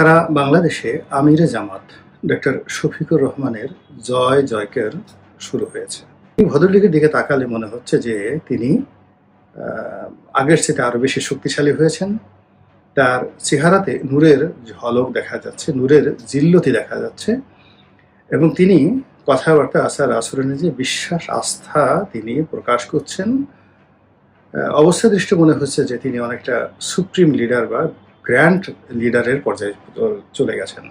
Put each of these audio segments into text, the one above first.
সারা বাংলাদেশে আমিরে জামাত ডক্টর শফিকুর রহমানের জয় জয়কার শুরু হয়েছে। এই ভদ্রলোকের দিকে তাকালে মনে হচ্ছে যে তিনি আগের চেয়ে আরো বেশি শক্তিশালী হয়েছেন। তার চেহারাতে নূরের ঝলক দেখা যাচ্ছে, নূরের জিল্লতি দেখা যাচ্ছে, এবং তিনি কথাবার্তা আচার আচরণে যে বিশ্বাস আস্থা তিনি প্রকাশ করছেন। অবস্থা দৃষ্টি মনে হচ্ছে যে তিনি অনেকটা সুপ্রিম লিডার বা গ্র্যান্ড লিডারের পর্যায়ে চলে গেছেন।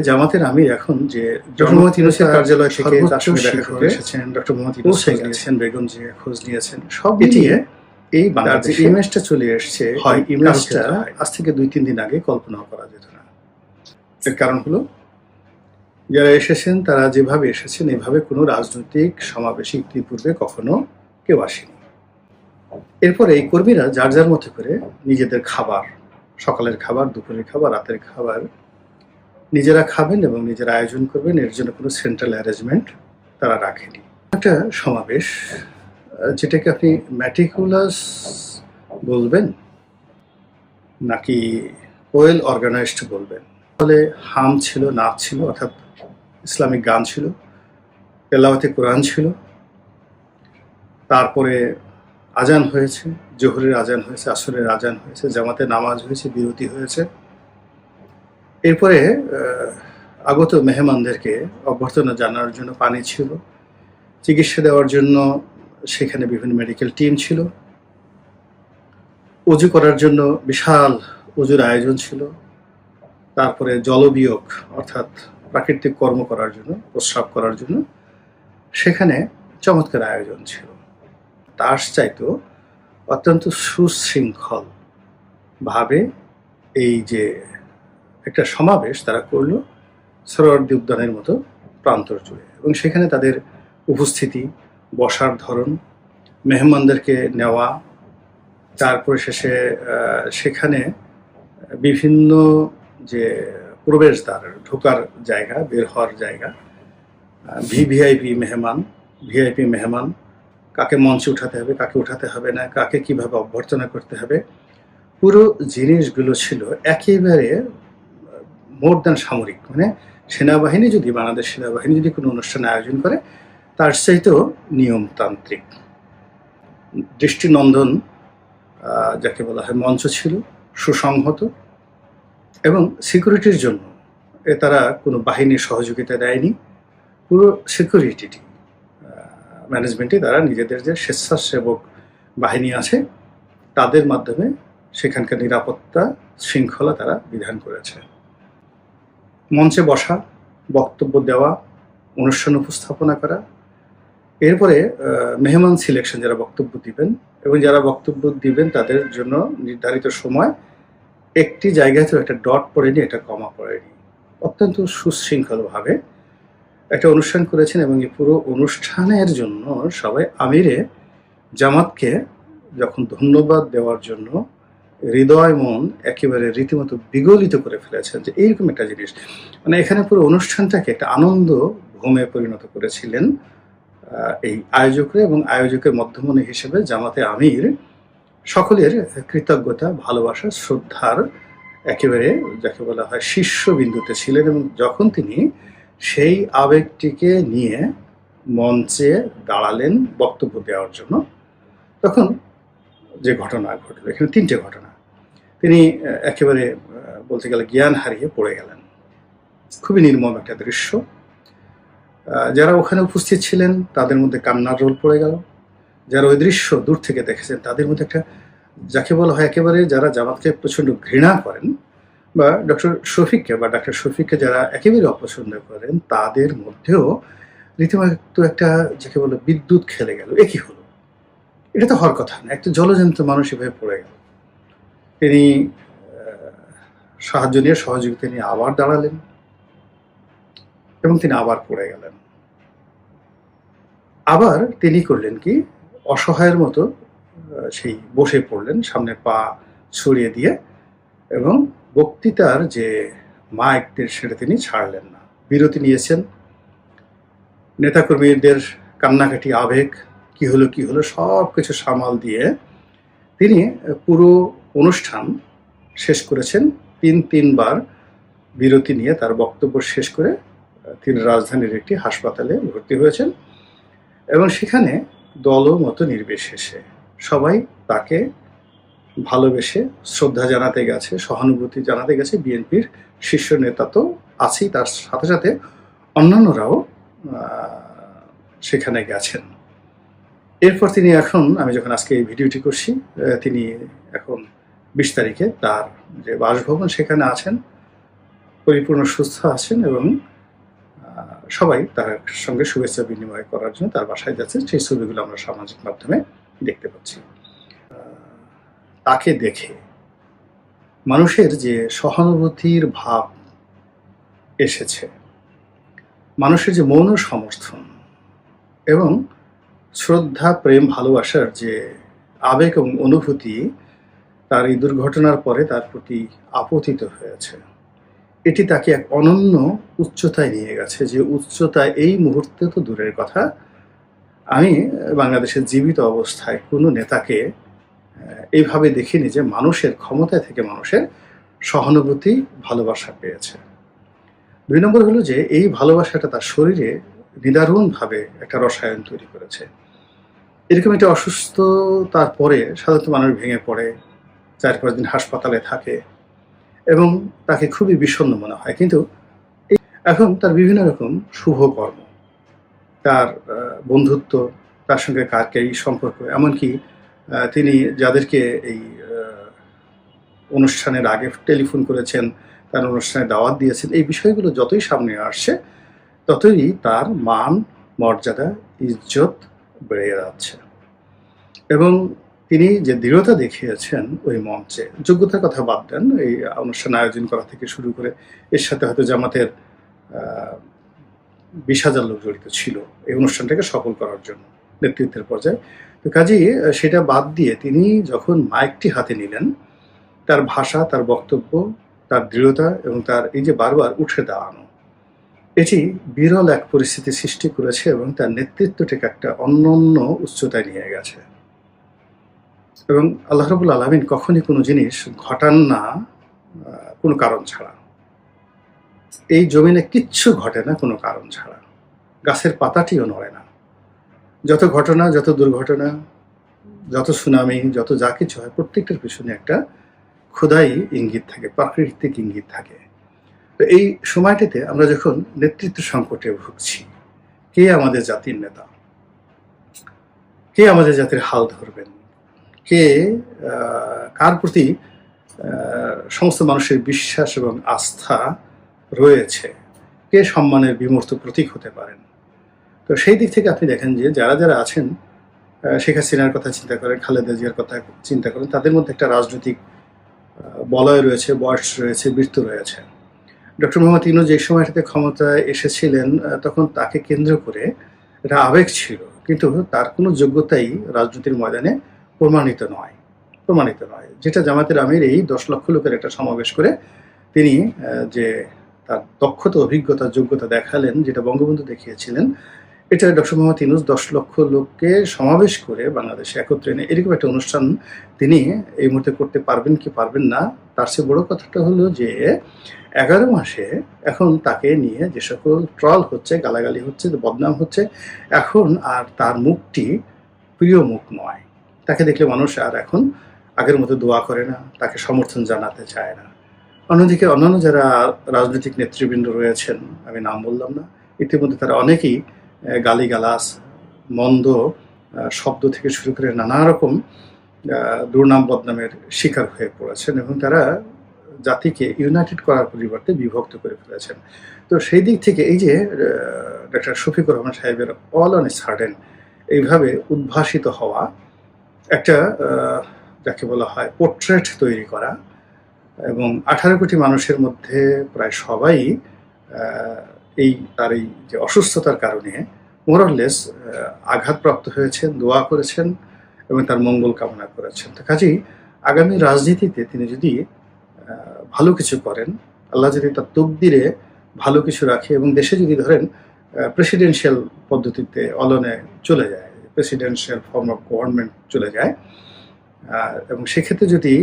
জামাতের আমির এখন যে ডক্টর মোহাম্মদ ইউনূসের কার্যালয় থেকে তার সঙ্গে দেখা করে এসেছেন, ডক্টর মোহাম্মদ ইউনূস গেছেন, বেগম জিয়া খোঁজ নিয়েছেন, সব মিলিয়ে এই বাংলাদেশে যে ইমেজটা চলে এসছে, হয় ইমেজটা আজ থেকে 2-3 দিন আগে কল্পনা করা যেত না। এর কারণ হলো যারা এসেছেন তারা যেভাবে এসেছেন এভাবে কোনো রাজনৈতিক সমাবেশে ইতিপূর্বে কখনো কেউ আসেনি। এরপরে এই কর্মীরা যার যার মতো করে নিজেদের খাবার, সকালের খাবার, দুপুরের খাবার, রাতের খাবার নিজেরা খাবেন এবং নিজেরা আয়োজন করবেন। এর জন্য কোনো সেন্ট্রাল অ্যারেঞ্জমেন্ট তারা রাখেনি। একটা সমাবেশ যেটাকে আপনি ম্যাটিকুলাস বলবেন নাকি ওয়েল অর্গানাইজড বলবেন। ফলে হাম ছিল, নাচ ছিল, অর্থাৎ ইসলামিক গান ছিল, তেলাওয়াতে কোরআন ছিল, তারপরে আজান হয়েছে, জোহরের আজান হয়েছে, আসরের আজান হয়েছে, জামাতে নামাজ হয়েছে, বিরতি হয়েছে। এরপরে আগত মেহমানদেরকে অভ্যর্থনা জানানোর জন্য পানি ছিল, চিকিৎসা দেওয়ার জন্য সেখানে বিভিন্ন মেডিকেল টিম ছিল, অজু করার জন্য বিশাল অজুর আয়োজন ছিল, তারপরে জলবিয়োগ অর্থাৎ প্রাকৃতিক কর্ম করার জন্য, প্রস্রাব করার জন্য সেখানে চমৎকার আয়োজন ছিল। তার চাইতেও অত্যন্ত সুশৃঙ্খল ভাবে এই যে একটা সমাবেশ তারা করলো সোহরাওয়ার্দী উদ্যানের মতো প্রান্তর জুড়ে, এবং সেখানে তাদের উপস্থিতি, বসার ধরন, মেহমানদেরকে নেওয়া, তারপরে শেষে সেখানে বিভিন্ন যে প্রবেশদ্বার, ঢোকার জায়গা, বের হওয়ার জায়গা, ভিআইপি মেহমান, কাকে মঞ্চে উঠাতে হবে, কাকে উঠাতে হবে না, কাকে কিভাবে অভ্যর্থনা করতে হবে, পুরো জিনিসগুলো ছিল একেবারে মোর দ্যান সামরিক। মানে সেনাবাহিনী যদি, বাংলাদেশ সেনাবাহিনী যদি কোনো অনুষ্ঠান আয়োজন করে তার চাইতেও নিয়মতান্ত্রিক, দৃষ্টিনন্দন যাকে বলা হয় মঞ্চ ছিল, সুসংহত, এবং সিকিউরিটির জন্য তারা কোনো বাহিনীর সহযোগিতা দেয়নি। পুরো সিকিউরিটি ম্যানেজমেন্টে তারা নিজেদের যে স্বেচ্ছাসেবক বাহিনী আছে তাদের মাধ্যমে সেখানকার নিরাপত্তা শৃঙ্খলা তারা বিধান করেছে। মঞ্চে বসা, বক্তব্য দেওয়া, অনুষ্ঠান উপস্থাপনা করা, এরপরে মেহমান সিলেকশন, যারা বক্তব্য দিবেন, এবং যারা বক্তব্য দিবেন তাদের জন্য নির্ধারিত সময় একটি জায়গায় তো একটা ডট পড়েনি, একটা কমা পড়েনি। অত্যন্ত সুশৃঙ্খলভাবে একটা অনুষ্ঠান করেছেন, এবং এই পুরো অনুষ্ঠানের জন্য সবাই আমিরে জামাতকে যখন ধন্যবাদ দেওয়ার জন্য হৃদয় মন একেবারে রীতিমতো বিগলিত করে ফেলেছেন যে এইরকম একটা জিনিস। মানে এখানে পুরো অনুষ্ঠানটাকে একটা আনন্দ ভূমে পরিণত করেছিলেন এই আয়োজকরা, এবং আয়োজকের মধ্যমণি হিসেবে জামাতে আমির সকলের কৃতজ্ঞতা, ভালোবাসা, শ্রদ্ধার একেবারে যাকে বলা হয় শীর্ষবিন্দুতে ছিলেন। এবং যখন তিনি সেই আবেগটিকে নিয়ে মঞ্চে দাঁড়ালেন বক্তব্য দেওয়ার জন্য, তখন যে ঘটনা ঘটল, এখানে 3টে ঘটনা, তিনি একেবারে বলতে গেলে জ্ঞান হারিয়ে পড়ে গেলেন। খুবই নির্মম একটা দৃশ্য। যারা ওখানে উপস্থিত ছিলেন তাদের মধ্যে কান্নার রোল পড়ে গেল। যারা ওই দৃশ্য দূর থেকে দেখেছেন তাদের মধ্যে একটা যাকে বলা হয় একেবারে যারা জামাতকে প্রচণ্ড ঘৃণা করেন, বা ডক্টর শফিককে যারা একেবারে অপছন্দ করেন, তাদের মধ্যেও রীতিমতো একটা যাকে বলে বিদ্যুৎ খেলে গেল। এ কি হলো? এটা তো হওয়ার কথা না। একটা জলজন্ত মানুষ এভাবে পড়ে গেল। তিনি সাহায্য নিয়ে, সহযোগিতা নিয়ে আবার দাঁড়ালেন, এবং তিনি আবার পড়ে গেলেন। আবার তিনি করলেন কি, অসহায়ের মতো সেই বসে পড়লেন, সামনে পা ছড়িয়ে দিয়ে, এবং বক্তৃতার যে মাইকদের সেটা তিনি ছাড়লেন না। বিরতি নিয়েছেন। নেতাকর্মীদের কান্নাকাটি, আবেগ, কি হলো সব কিছু সামাল দিয়ে তিনি পুরো অনুষ্ঠান শেষ করেছেন। 3 বার বিরতি নিয়ে তার বক্তব্য শেষ করে তিনি রাজধানীর একটি হাসপাতালে ভর্তি হয়েছেন এবং সেখানে দলমত নির্বিশেষে সবাই তাকে ভালোবেসে শ্রদ্ধা জানাতে গেছে, সহানুভূতি জানাতে গেছে। বিএনপির শীর্ষ নেতা তো আছেই, তার সাথে সাথে অন্যান্যরাও সেখানে গেছেন। এরপর তিনি এখন, আমি যখন আজকে এই ভিডিওটি করছি, তিনি এখন 20 তারিখে তার যে বাসভবন সেখানে আছেন, পরিপূর্ণ সুস্থ আছেন এবং সবাই তার সঙ্গে শুভেচ্ছা বিনিময় করার জন্য তার বাসায় যাচ্ছে। সেই ছবিগুলো আমরা সামাজিক মাধ্যমে দেখতে পাচ্ছি। তাকে দেখে মানুষের যে সহানুভূতির ভাব এসেছে, মানুষের যে মৌন সমর্থন এবং শ্রদ্ধা, প্রেম, ভালোবাসার যে আবেগ এবং অনুভূতি তার এই দুর্ঘটনার পরে তার প্রতি আপতিত হয়েছে, এটি তাকে এক অনন্য উচ্চতায় নিয়ে গেছে। যে উচ্চতায় এই মুহূর্তে তো দূরের কথা, আমি বাংলাদেশের জীবিত অবস্থায় কোনো নেতাকে এইভাবে দেখিনি যে মানুষের ক্ষমতায় থেকে মানুষের সহানুভূতি, ভালোবাসা পেয়েছে। 2 নম্বর হলো যে এই ভালোবাসাটা তার শরীরে নিদারুণভাবে একটা রসায়ন তৈরি করেছে। এরকম একটা অসুস্থতার পরে সাধারণত মানুষ ভেঙে পড়ে, 4-5 দিন হাসপাতালে থাকে এবং তাকে খুবই বিষণ্ণ মনে হয়। কিন্তু এখন তার বিভিন্ন রকম শুভকর্ম, তার বন্ধুত্ব, তার সঙ্গে কারকেই সম্পর্ক, এমনকি তিনি যাদেরকে এই অনুষ্ঠানের আগে টেলিফোন করেছেন, তার অনুষ্ঠানে দাওয়াত দিয়েছেন, এই বিষয়গুলো যতই সামনে আসছে ততই তার মান, মর্যাদা, ইজ্জত বেড়ে যাচ্ছে। এবং তিনি যে দৃঢ়তা দেখিয়েছেন ওই মঞ্চে, যোগ্যতার কথা বাদ দেন, এই অনুষ্ঠান আয়োজন করা থেকে শুরু করে এর সাথে হয়তো জামাতের 20,000 লোক জড়িত ছিল এই অনুষ্ঠানটাকে সফল করার জন্য নেতৃত্বের পর্যায়ে। তো কাজেই সেটা বাদ দিয়ে তিনি যখন মাইকটি হাতে নিলেন, তার ভাষা, তার বক্তব্য, তার দৃঢ়তা এবং তার এই যে বারবার উঠে দাঁড়ানো, এটি বিরল এক পরিস্থিতি সৃষ্টি করেছে এবং তার নেতৃত্বটাকে একটা অনন্য উচ্চতায় নিয়ে গেছে। এবং আল্লাহ রাব্বুল আলামিন কখনই কোনো জিনিস ঘটান না কোনো কারণ ছাড়া। এই জমিনে কিচ্ছু ঘটে না কোনো কারণ ছাড়া, গাছের পাতাটিও নড়ে না। যত ঘটনা, যত দুর্ঘটনা, যত সুনামি, যত যা কিছু হয়, প্রত্যেকটার পিছনে একটা খোদাই ইঙ্গিত থাকে, প্রাকৃতিক ইঙ্গিত থাকে। তো এই সময়টিতে আমরা যখন নেতৃত্ব সংকটে ভুগছি, কে আমাদের জাতির নেতা, কে আমাদের জাতির হাল ধরবেন, কে কার প্রতি সমস্ত মানুষের বিশ্বাস এবং আস্থা রয়েছে, কে সম্মানের বিমূর্ত প্রতীক হতে পারেন। তো সেই দিক থেকে আপনি দেখেন যে যারা যারা আছেন, শেখ হাসিনার কথা চিন্তা করেন, খালেদা জিয়ার কথা চিন্তা করেন, তাদের মধ্যে একটা রাজনৈতিক বলয় রয়েছে, বয়স রয়েছে, বৃত্ত রয়েছে। ডক্টর মোহাম্মদ ইউনূস যে সময়টাতে ক্ষমতায় এসেছিলেন, তখন তাকে কেন্দ্র করে একটা আবেগ ছিল, কিন্তু তার কোনো যোগ্যতাই রাজনীতির ময়দানে প্রমাণিত নয়। যেটা জামাতের আমির এই 10 লক্ষ লোকের একটা সমাবেশ করে তিনি যে তার দক্ষতা, অভিজ্ঞতা, যোগ্যতা দেখালেন, যেটা বঙ্গবন্ধু দেখিয়েছিলেন, এটা ডক্টর মোহাম্মদ ইউনূস 10 লক্ষ লোককে সমাবেশ করে বাংলাদেশে একত্রে এনে এরকম একটা অনুষ্ঠান তিনি এই মুহূর্তে করতে পারবেন কি পারবেন না। তার চেয়ে বড় কথাটা হলো যে 11 মাসে এখন তাকে নিয়ে যে সকল ট্রল হচ্ছে, গালাগালি হচ্ছে, বদনাম হচ্ছে, এখন আর তার মুখটি প্রিয় মুখ নয়। তাকে দেখলে মানুষ আর এখন আগের মতো দোয়া করে না, তাকে সমর্থন জানাতে চায় না। অন্যদিকে অন্যান্য যারা রাজনৈতিক নেতৃবৃন্দ রয়েছেন, আমি নাম বললাম না, ইতিমধ্যে তারা অনেকেই গালিগালাজ, মন্দ শব্দ থেকে শুরু করে নানা রকম দুর্নাম বদনামের শিকার হয়ে পড়েছেন এবং তারা জাতিকে ইউনাইটেড করার পরিবর্তে বিভক্ত করে ফেলেছেন। তো সেই দিক থেকে এই যে ডক্টর শফিকুর রহমান সাহেবের অল অন এ সাডেন এইভাবে উদ্ভাসিত হওয়া, একটা যাকে বলা হয় পোর্ট্রেট তৈরি করা, এবং 18 কোটি মানুষের মধ্যে প্রায় সবাই তার এই যে অসুস্থতার কারণে মোরলেস আঘাতপ্রাপ্ত হয়েছেন, দোয়া করেছেন এবং তার মঙ্গল কামনা করেছেন। তো কাজেই আগামী রাজনীতিতে তিনি যদি ভালো কিছু করেন, আল্লাহ যদি তার তকদিরে ভালো কিছু রাখে এবং দেশে যদি ধরেন প্রেসিডেন্সিয়াল পদ্ধতিতে অলনে চলে যায়, প্রেসিডেন্সিয়াল ফর্ম অফ গভর্নমেন্ট চলে যায়, এবং সেক্ষেত্রে যদি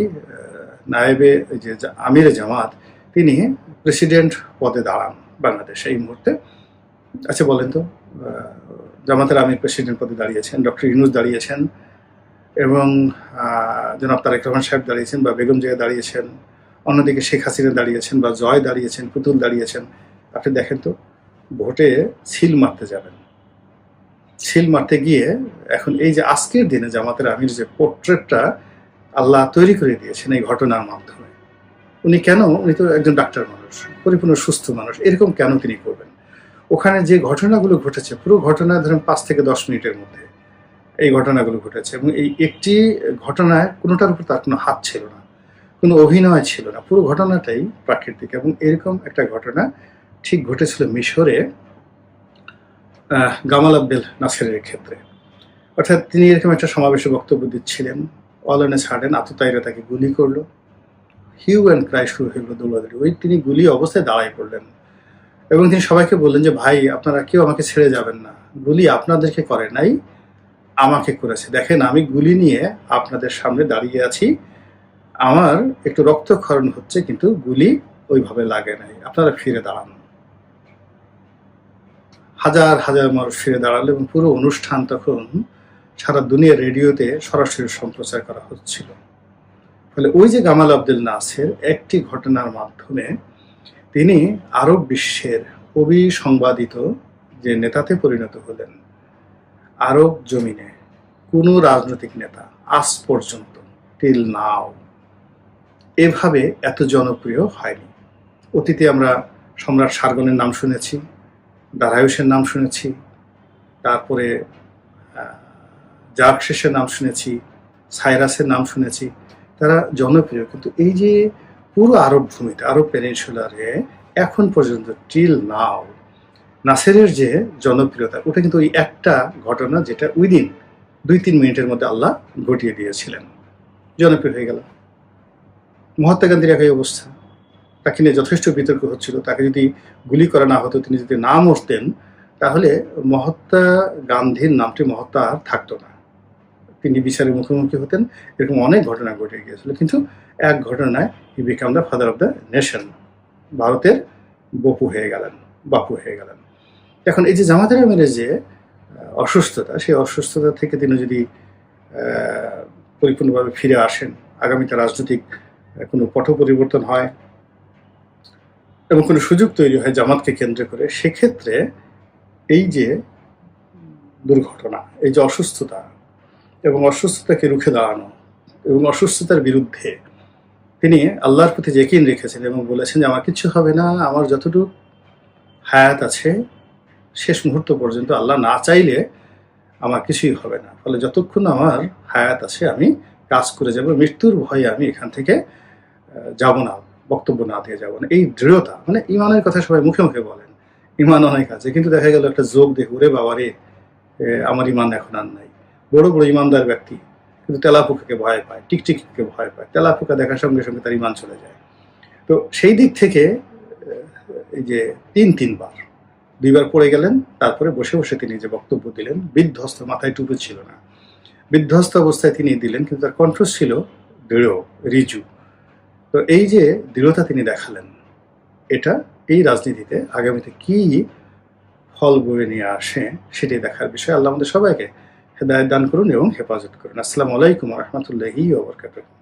নায়েবে যে আমিরে জামাত তিনি প্রেসিডেন্ট পদে দাঁড়ান বাংলাদেশে এই মুহূর্তে। আচ্ছা বলেন তো, জামাতের আমির প্রেসিডেন্ট পদে দাঁড়িয়েছেন, ডক্টর ইউনূস দাঁড়িয়েছেন, এবং জনাব তারেক রহমান সাহেব দাঁড়িয়েছেন, বা বেগম জিয়া দাঁড়িয়েছেন, অন্যদিকে শেখ হাসিনা দাঁড়িয়েছেন, বা জয় দাঁড়িয়েছেন, পুতুল দাঁড়িয়েছেন। আপনি দেখেন তো, ভোটে সিল মারতে যাবেন, সিল মারতে গিয়ে এখন এই যে আজকের দিনে জামাতের আমির যে পোর্ট্রেটটা আল্লাহ তৈরি করে দিয়েছেন এই ঘটনার মাধ্যমে, উনি তো একজন ডাক্তার মানুষ, পরিপূর্ণ সুস্থ মানুষ, এরকম কেন তিনি করবেন? ওখানে যে ঘটনাগুলো ঘটেছে, পুরো ঘটনা ধরেন 5 থেকে 10 মিনিটের মধ্যে এই ঘটনাগুলো ঘটেছে, এবং এই একটি ঘটনায় কোনোটার উপর তার কোনো হাত ছিল না, কোনো অভিনয় ছিল না, পুরো ঘটনাটাই প্রাকৃতিক। এবং এরকম একটা ঘটনা ঠিক ঘটেছিল মিশরে গামাল আব্দেল নাসেরের ক্ষেত্রে। অর্থাৎ তিনি এরকম একটা সমাবেশে বক্তব্য দিচ্ছিলেন, অল অন এ সাডেন আততায়ীরা তাকে গুলি করলো, হিউ অ্যান্ড ক্রাই শুরু হলো দৌড়াদৌড়ি। তিনি গুলি অবস্থায় দাঁড়ায় পড়লেন এবং তিনি সবাইকে বললেন যে ভাই, আপনারা কেউ আমাকে ছেড়ে যাবেন না, গুলি আপনাদেরকে করে নাই, আমাকে করেছে। দেখেন, আমি গুলি নিয়ে আপনাদের সামনে দাঁড়িয়ে আছি, আমার একটু রক্তক্ষরণ হচ্ছে, কিন্তু গুলি ওইভাবে লাগে নাই, আপনারা ফিরে দাঁড়ান। হাজার হাজার মানুষ ফিরে দাঁড়ালো এবং পুরো অনুষ্ঠান তখন সারা দুনিয়ার রেডিওতে সরাসরি সম্প্রচার করা হচ্ছিল। ফলে ওই যে গামাল আব্দেল নাসের একটি ঘটনার মাধ্যমে তিনি আরব বিশ্বের অবিসংবাদিত যে নেতাতে পরিণত হলেন। আরব জমিনে কোনো রাজনৈতিক নেতা আজ পর্যন্ত টিল নাও এভাবে এত জনপ্রিয় হয়নি। অতীতে আমরা সম্রাট সারগনের নাম শুনেছি, দারায়ুসের নাম শুনেছি, তারপরে জার্কশেসের নাম শুনেছি, সাইরাসের নাম শুনেছি, তারা জনপ্রিয়। কিন্তু এই যে পুরো আরব ভূমিতে, আরব পেনিনসুলারে এখন পর্যন্ত টিল নাও নাসেরের যে জনপ্রিয়তা, ওটা কিন্তু ওই একটা ঘটনা যেটা উইদিন 2-3 মিনিটের মধ্যে আল্লাহ ঘটিয়ে দিয়েছিলেন, জনপ্রিয় হয়ে গেল। মহাত্মা গান্ধীর একই অবস্থা, তাকে নিয়ে যথেষ্ট বিতর্ক হচ্ছিল। তাকে যদি গুলি করা না হতো, তিনি যদি না মরতেন, তাহলে মহাত্মা গান্ধীর নামটি মহাত্মা আর থাকতো না, তিনি বিচারের মুখোমুখি হতেন। এরকম অনেক ঘটনা ঘটে গিয়েছিল, কিন্তু এক ঘটনায় he became the father of the nation, ভারতের বাপু হয়ে গেলেন। এখন এই যে জামাতের আমিরের যে অসুস্থতা, সেই অসুস্থতা থেকে তিনি যদি পরিপূর্ণভাবে ফিরে আসেন, আগামীতে রাজনৈতিক কোনো পট পরিবর্তন হয় এবং কোনো সুযোগ তৈরি হয় জামাতকে কেন্দ্র করে, সেক্ষেত্রে এই যে দুর্ঘটনা, এই যে অসুস্থতা এবং অসুস্থতাকে রুখে দাঁড়ানো এবং অসুস্থতার বিরুদ্ধে তিনি আল্লাহর প্রতি ইয়াকিন রেখেছেন এবং বলেছেন যে আমার কিছু হবে না, আমার যতটুকু হায়াত আছে শেষ মুহূর্ত পর্যন্ত আল্লাহ না চাইলে আমার কিছুই হবে না। ফলে যতক্ষণ আমার হায়াত আছে আমি কাজ করে যাব, মৃত্যুর ভয়ে আমি এখান থেকে যাব না, বক্তব্য না দিয়ে যাব না। এই দৃঢ়তা, মানে ইমানের কথা সবাই মুখে মুখে বলেন, ইমান অনেক আছে, কিন্তু দেখা গেল একটা যোগ দেখে ওরে বাবারে আমার ইমান এখন আর নাই। বড় বড় ইমানদার ব্যক্তি কিন্তু তেলাপোকাকে ভয় পায়, টিকটিকিকে ভয় পায়, তেলাপোকা দেখার সঙ্গে সঙ্গে তার ইমান চলে যায়। তো সেই দিক থেকে এই যে 3বার 2বার পড়ে গেলেন, তারপরে বসে বসে তিনি যে বক্তব্য দিলেন, বিধ্বস্ত, মাথায় টুপি ছিল না, বিধ্বস্ত অবস্থায় তিনি দিলেন, কিন্তু তার কণ্ঠ ছিল দৃঢ়, রিজু। তো এই যে দৃঢ়তা তিনি দেখালেন, এটা এই রাজনীতিতে আগামীতে কি ফল বয়ে নিয়ে আসে সেটাই দেখার বিষয়। আল্লাহ আমাদের সবাইকে হেদায়েত দান করুন এবং হেফাজত করুন। আসসালামু আলাইকুম ওয়া রাহমাতুল্লাহি ওয়া বারাকাতুহু।